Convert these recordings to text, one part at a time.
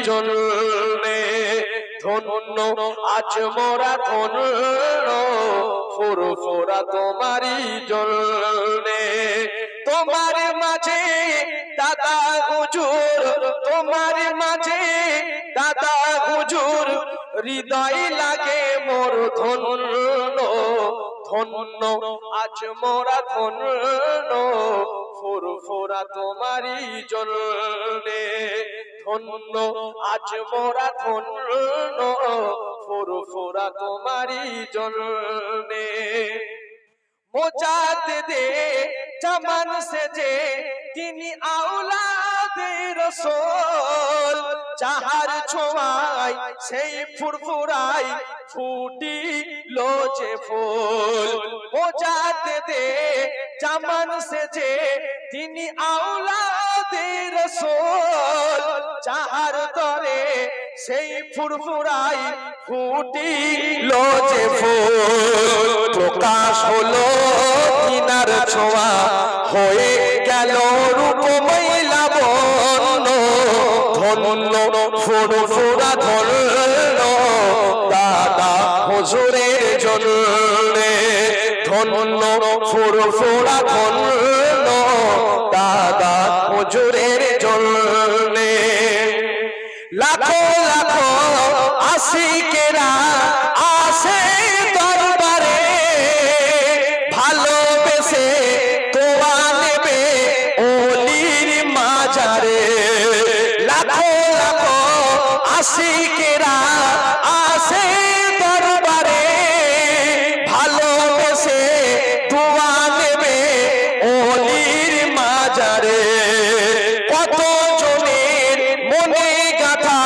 জন্যে ধন্য আজ মোরা ধন্য ফুরফুরা তোমারই জন্যে তোমার মাঝে দাদা হুজুর তোমার মাঝে দাদা হুজুর হৃদয় লাগে মোর ধন্য ধন্য আজ মোরা ধন্য ফুরফুরা তোমারই জন্যে ধন্য আজ মোরা ধন্য ফুরফুরা তোমারই জন্যে মুজাদ্দিদে জামান সেজে তিনি আওলাদে রাসূল যাহার ছোঁয়ায় সেই ফুরফুরাই ফুটিলো যে ফুল মুজাদ্দিদে জামান সেজে তিনি আওলাদে রাসূল যাহার তরে সেই ফুরফুরাই ফুটিলো যে ফুল প্রকাশ হলো তিনার ছোঁয়া হয়ে গেল রূপময় লাবণ্য ধন্য ফুরফুরা ধন্য দাদা হুজুরের জন্যে ধন্য ফুরফুরা ধন্য দাদা হুজুরের জন্যে লাখো লাখো আশিকেরা আসে দরবারে ভালোবেসে তোয়া নেবে ওলির মাজারে লাখো লাখো আশিকেরা আসে দরবারে ভালোবেসে তোয়া নেবে ওলির মাজারে কত জনের মনে গাথা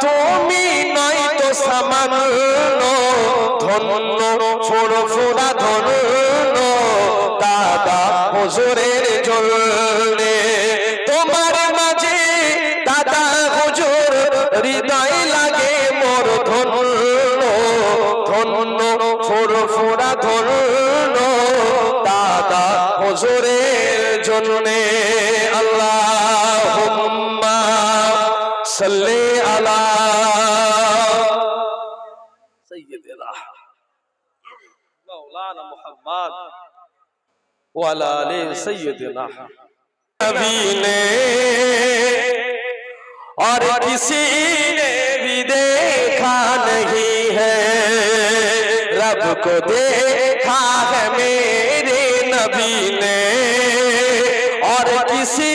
তুমি নয়তো সামান্য ধন্য ফুরফুরা ধন্য দাদা হুজুরের জন্যে তোমার মাঝে দাদা হুজুর হৃদয় লাগে মোর ধন্য ধন্য ফুরফুরা ধন্য দাদা হুজুরের জন্যে আল্লাহুম্মা সাল্লি আলা সাইয়্যিদিনা মাওলানা মুহাম্মদ ওয়া আলা আলি সাইয়্যিদিনা नबी ने और किसी ने भी देखा नहीं है रब को देखा है मेरे नबी ने और किसी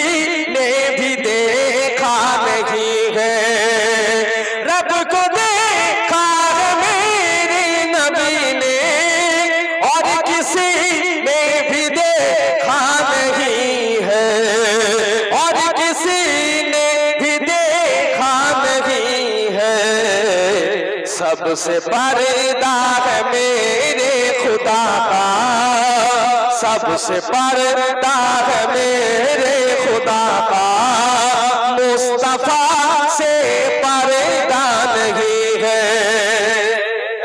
ने भी देखा नहीं है रब को देखा है मेरे नबी ने और किसी ने भी देखा नहीं है और किसी ने भी देखा नहीं है सबसे पर्दा है मेरे खुदा का सबसे पर्दा है मेरे खुदा का मुस्तफा से पर्दा नहीं है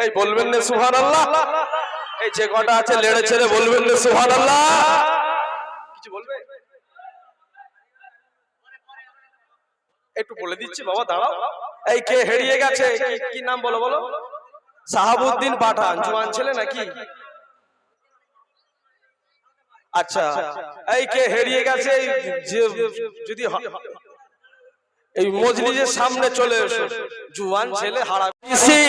এই বলবেন না সুবহানাল্লাহ এই যে কটা আছে লেড়ে ছেড়ে বলবেন না সুবহানাল্লাহ কিছু বলবে একটু বলে দিচ্ছি বাবা দাঁড়াও এই কে হেরিয়ে গেছে কি নাম বলো বলো শাহাবুদ্দিন পাঠান জওয়ান ছেলে নাকি আচ্ছা এই কে হেরিয়ে গেছে যদি এই মজলিসের সামনে চলে এসো জওয়ান ছেলে হারা किसी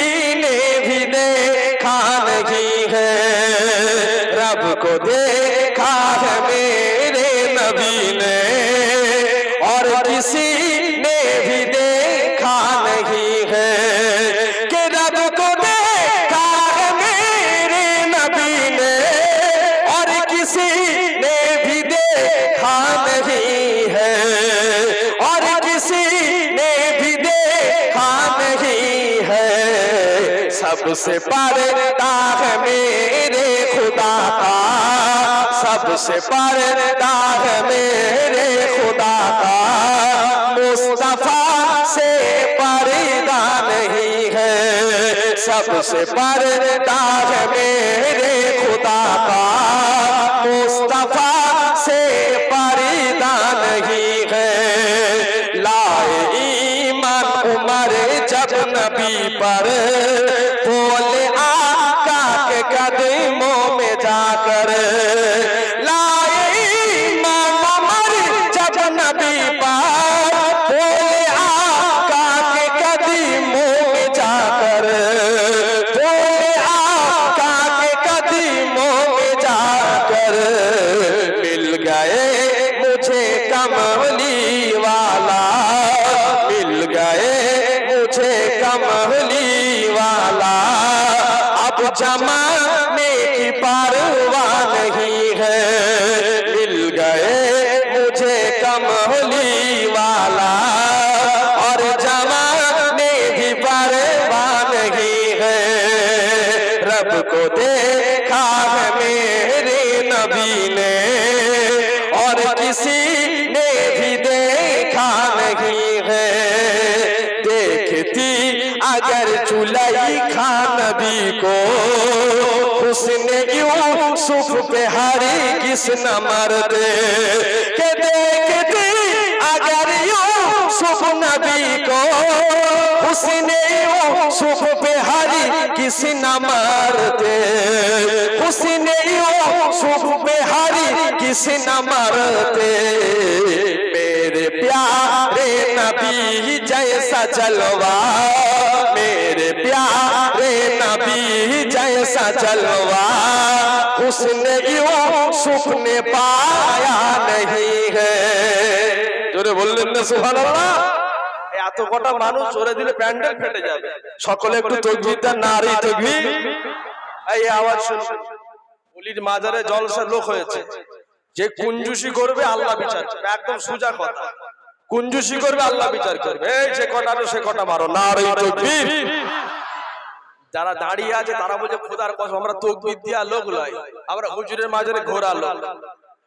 ने भी देखा नहीं है रब को देखा है मेरे नबी ने और किसी ने भी देखा नहीं है कि रब को देखा है मेरे नबी ने और किसी ने भी देखा नहीं है और किसी ने भी देखा नहीं है सबसे पर्दा है मेरे खुदा का सबसे पर्दा है मेरे खुदा का मुस्तफा से पर्दा नहीं है सबसे पर्दा है मेरे खुदा का मुस्तफा से पर्दा नहीं है लाए ईमान नबी पर बोले आका के कदमों में जाकर लाए ईमान अमर जब नबी पर बोले आका के कदमों में जाकर बोले आका के कदमों में जाकर मिल गए मुझे कमली वाला मिल गए मुझे कमली वाला अब जमाने की परवाह नहीं है मिल गए मुझे कमली वाला और जमाने की परवाह नहीं है रब को देखा है मेरे नबी ने और किसी ने भी देखा नहीं है देखती अगर जुलैखा नबी को उसने यूसुफ पे हरी किस न मरदे के देखती अगर यूसुफ नबी को उसने यूसुफ पे हरी किस न मरदे उसने यूसुफ पे हरी किस न मरते मेरे प्यारे नबी जैसा जलवा मेरे प्यारे नबी जैसा जलवा उसने यूसुफ ने पाया नहीं है जोरे बोललेन ना सुबहानाल्लाह এত কটা মানুষ জোরে দিলে প্যান্ডেল ফেটে যাবে সকলে একটু তাকবীর দেন নারী তাকবীর এই আওয়াজ শুনুন ওলির মাজারে জলসা লোক হয়েছে যে কুঞ্জুসি করবে আল্লাহ বিচার করবে একদম সোজা কথা কুঞ্জুসি করবে আল্লাহ বিচার করবে এই যে কটাটা সে কটা মারো নারী তাকবীর যারা দাঁড়িয়ে আছে তারা বলে খোদার কসম আমরা তাকবীর দিয়া লোক লয় আমরা হুজুরের মাজারে ঘোরা লোক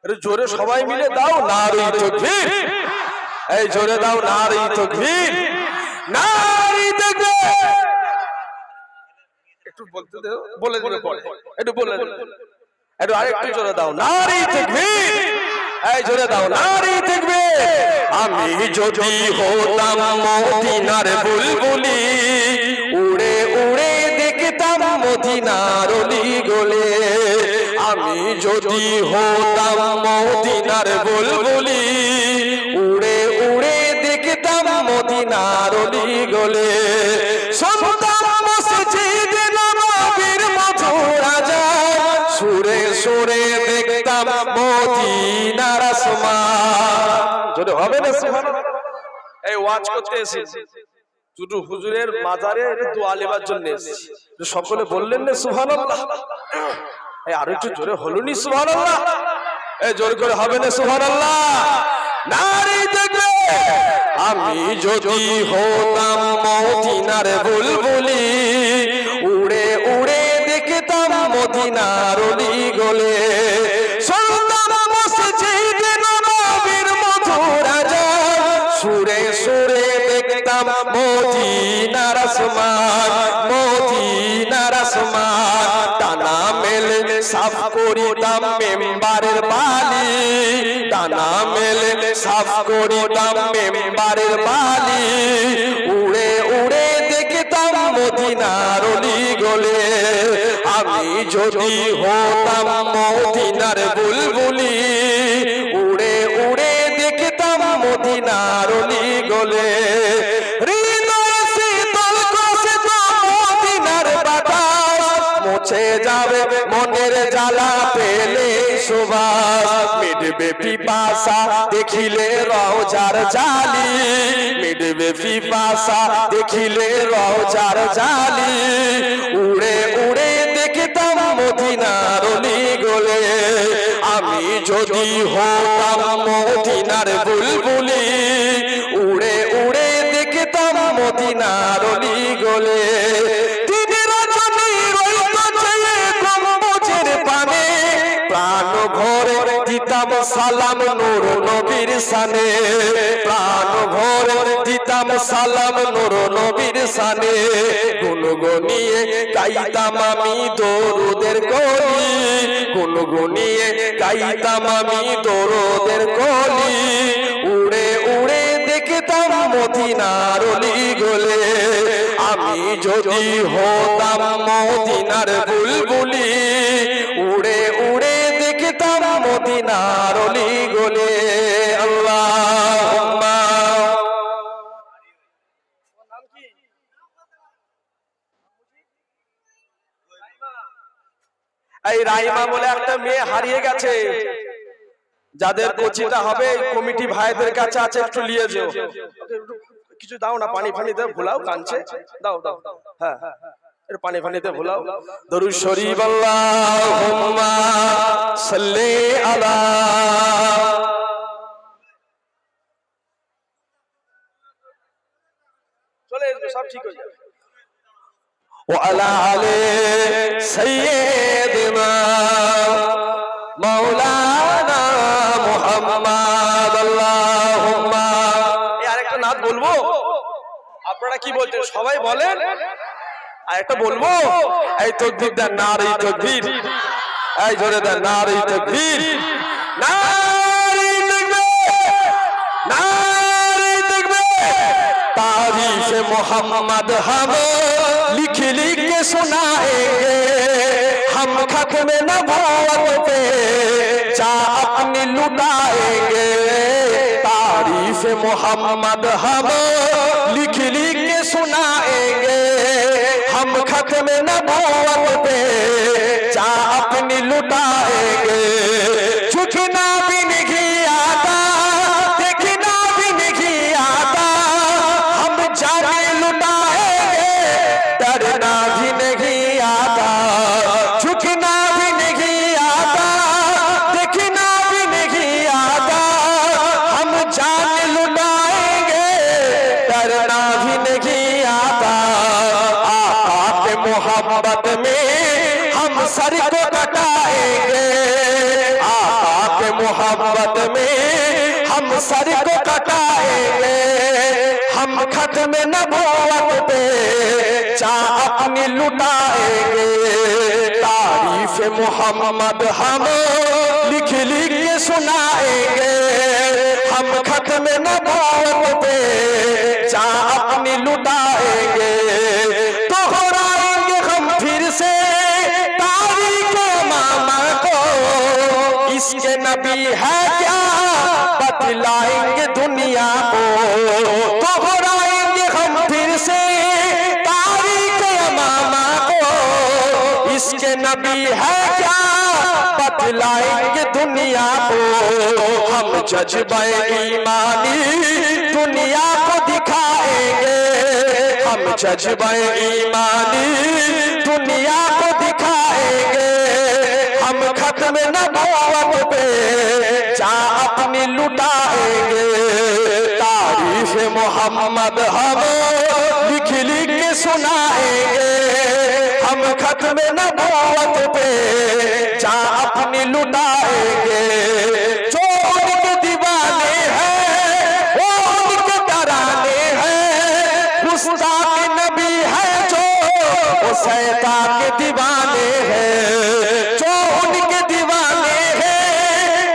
আরে জোরে সবাই মিলে দাও নারী তাকবীর এই জোরে দাও নারী তাকবীর নারী তাকবীর একটু বলতে দাও বলে দিলে পরে একটু বলে দাও একটু আরেকটু জোরে দাও নারী তাকবীর এই জোরে দাও নারী তাকবীর আমি যদি হতাম মদিনার বুলবুলি উড়ে উড়ে দেখতাম মদিনার অলি গলে আমি যদি হতাম মদিনার বুলবুলি উড়ে উড়ে দেখতাম মদিনার অলি গলে শুনতাম মসজিদ নববীর মধুর আজান সুরে সুরে দেখতাম মদিনার আসমান যদি হবে না সুবহানাল্লাহ এই ওয়াজ করতে এসেছি শুধু হুজুরের মাজারে দোয়া লেবার জন্য এসেছি সকলে বললেন না সুবহানাল্লাহ এই আর একটু জোরে হলুনি সুবহানাল্লাহ এই জোরে করে হবে না সুবহানাল্লাহ নারী দেখবে আমি যদি হতাম মদিনার বুলবুলি উড়ে উড়ে দেখতাম মদিনার অলি গলে শুনতাম মসজিদ নববীর মধুর আজান সুরে সুরে দেখতাম মদিনার আসমান মদিনার আসমান টানা মেলে সাফ করিতাম মেম্বারের বালি টানা মেলে সাফ করিতাম মেম্বারের বালি উড়ে উড়ে দেখতাম মদিনার অলি গলে আমি যদি হতাম মদিনার বুলবুলি উড়ে উড়ে দেখতাম মদিনার অলি গলে হৃদয় শীতল কষে মদিনার বাতাস মুছে যাবে মনের জ্বালা পেলে সুবাস মিটবে পিপাসা দেখিলে রওজার জালি মিটবে পিপাসা দেখিলে রওজার জালি উড়ে উড়ে দেখতাম মদিনার অলি গলে আমি যদি হতাম মদিনার বুলবুলি উড়ে উড়ে দেখতাম মদিনার অলি গলে তিনি রজনী রইতো গম্বুজের পানে প্রাণ ভরে দিতাম সালাম নূর নবীর শানে প্রাণ ভরে দিতাম সালাম নূর নবীর শানে গুনগুনিয়ে গাইতাম আমি দরুদের কলি গুনগুনিয়ে গাইতাম আমি দরুদের কলি উড়ে উড়ে দেখতাম মদিনার অলি গলে আমি যদি হতাম মদিনার বুলবুলি উড়ে উড়ে দেখতাম মদিনার অলি গলি আল্লাহুম্মা এই রাইমা বলে একটা মেয়ে হারিয়ে গেছে যাদের কোচিটা হবে কমিটি ভাইদের কাছে আছে একটু নিয়ে যেও কিছু দাও না পানি ফানি দাও ভুলাও কাঁদছে দাও দাও হ্যাঁ একটু পানি ফানিতে ভুলাও দরুদ শরীফ আল্লাহুম্মা সাল্লি আলা চলে আসবে সব ঠিক হয়ে যাবে وعلى آل سيدنا مولانا محمد اللهم এই আরেকটা নাত বলবো আপনারা কি বলছেন সবাই বলেন আরেকটা বলবো এই তাকবীর দেন নারে তাকবীর এই জোরে দেন নারে তাকবীর নারে তাকবীর নারে তাকবীর तारीफ मोहम्मद हम लिख लिख के सुनाएंगे हम खत्म नबूवत पे जा अपनी लुटाएंगे तारीफ मोहम्मद हम लिख लिख के सुनाएंगे हम खत्म नबूवत पे जा अपनी लुटाएंगे झुकना भी नहीं आता देखना भी नहीं आता जाने लुटाएंगे डरना भी नहीं आता झुकना भी नहीं आता देखना भी नहीं आता हम जाने लुटाएंगे डरना भी नहीं आता आका के मोहब्बत में हम सर को कटाएंगे आका के मोहब्बत में हम सर को कटाएंगे हम खत्म नबूवत पे जा अपनी लुटाएंगे तारीफ मोहम्मद हम लिख लिख के सुनाएंगे हम खत्म नबूवत पे जा अपनी लुटाएंगे दोहराएंगे हम फिर से तारीख मामा को इसके नबी है क्या बतलाएंगे दुनिया को दोहराएंगे हम फिर से तारीख मामा को इसके नबी है क्या बतलाएंगे दुनिया को हम जज्बे ईमानी दुनिया को दिखाएंगे हम जज्बे ईमानी दुनिया को दिखाएंगे हम खत्म नबूवत पे जा अपनी लुटाएंगे तारीफ मोहम्मद हम लिख लिख के सुनाएंगे हम खत्म नबूवत पे जा अपनी लुटाएंगे जो उनके दीवाने हैं वो उनके डराने हैं गुस्ताख नबी है जो वो शैतान के दीवाने हैं जो उनके दीवाने हैं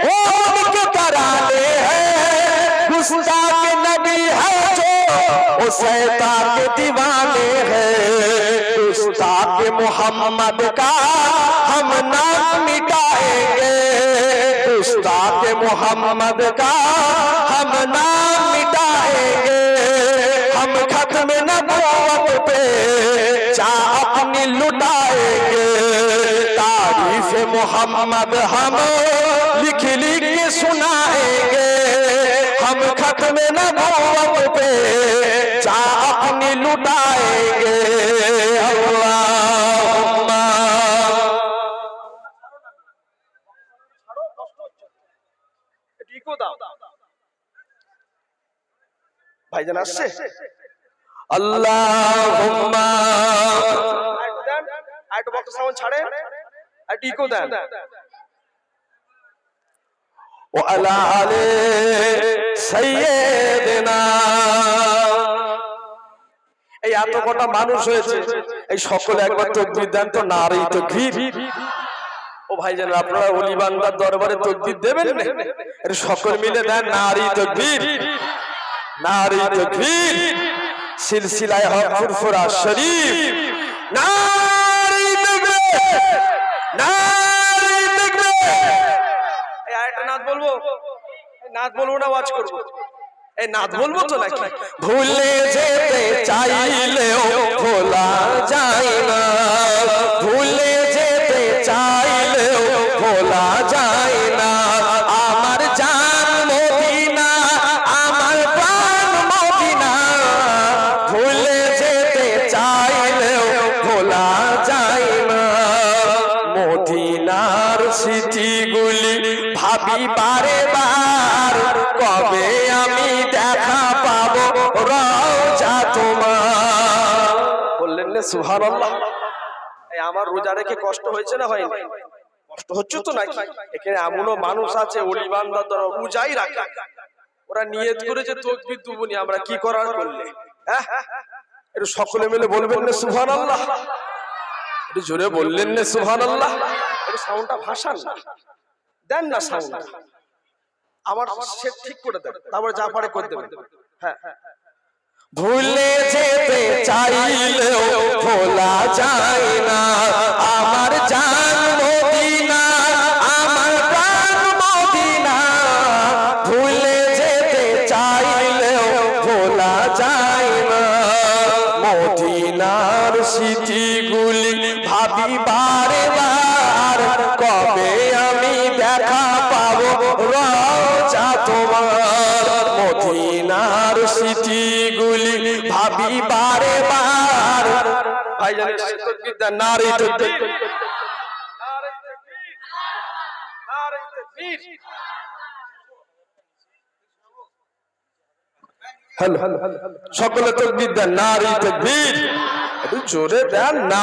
वो उनके डराने हैं गुस्ताख नबी है जो वो शैतान के दीवाने हैं गुस्ताख मोहम्मद का हम नाम मिटाएंगे गुस्ताख मोहम्मद का हम नाम मिटाएंगे हम खत्म नबूवत पे जा अपनी लुटाएंगे तारीफ मोहम्मद हम लिख लिख के सुनाएंगे हम खत्म नबूवत पे जा अपनी लुटाएंगे अल्लाहुम्मा ভাইজান আসছে আল্লাহুম্মা আইটো বক্স সাউন্ড ছাড়ে আর টিকো দেন ও আলা আলে সাইয়্যিদিনা এই এত কটা মানুষ হয়েছে এই সকলে একবার তাকবীর দেন তো নারে তাকবীর ও ভাইজান আপনারা ওলি বান্দার দরবারে তাকবীর দেবেন না এর সকল মিলে দেন নারে তাকবীর নারে তাকবীর সিলসিলায় হক ফুরফুরা শরীফ নারী তাকবীর নারী তাকবীর। এই আরেকটা নাত বলবো, নাত বলবো না ওয়াজ করবো? এই নাত বলবো তো নাকি? ভুলে যেতে চাইলেও ভোলা যায় না, ভুলে যেতে চাইলেও ভোলা যায় না। আমার জান মদিনা, আমার প্রাণ মদিনা, ভুলে যেতে চাইলেও ভোলা যায় না। মদিনার স্মৃতিগুলি ভাবি বারে বার, কবে আমি দেখা পাবো রওজা তোমার। বললেন না সুবহানাল্লাহ? এই আমার রোজা রেখে কষ্ট হয়েছে না হয়নি? কষ্ট হচ্ছে তো নাকি? এখানে এমনও মানুষ আছে ওলি বান্দার দ্বারা রোজাই রাখে, ওরা নিয়ত করে যে তাকবীর দুবনি, আমরা কি করার করলে? হ্যাঁ, একটু সকলে মিলে বলবেন না সুবহানাল্লাহ? একটু জোরে বললেন না সুবহানাল্লাহ? একটু সাউন্ডটা ভাসান না, দেন না সাউন্ড, আমার সেট ঠিক করে দেন, তারপর যা পারে করে দেবেন। হ্যাঁ, ভুলে যেতে চাইলেও ভোলা যায় না। আমার জান মদিনা, আমার প্রাণ মদিনা, ভুলে যেতে চাইলেও ভোলা যায় না। মদিনার স্মৃতিগুলি ভাবি বারে বার, কবে আমি দেখা পাবো রওজা তোমার। মদিনার স্মৃতিগুলি ভাবি বারে বার। ভাইজানের তাকবীর দেন, নারে তাকবীর, নারে তাকবীর, নারে তাকবীর। হ্যালো, সকলে তাকবীর দেন, নারে তাকবীর। একটু জোরে দেন না।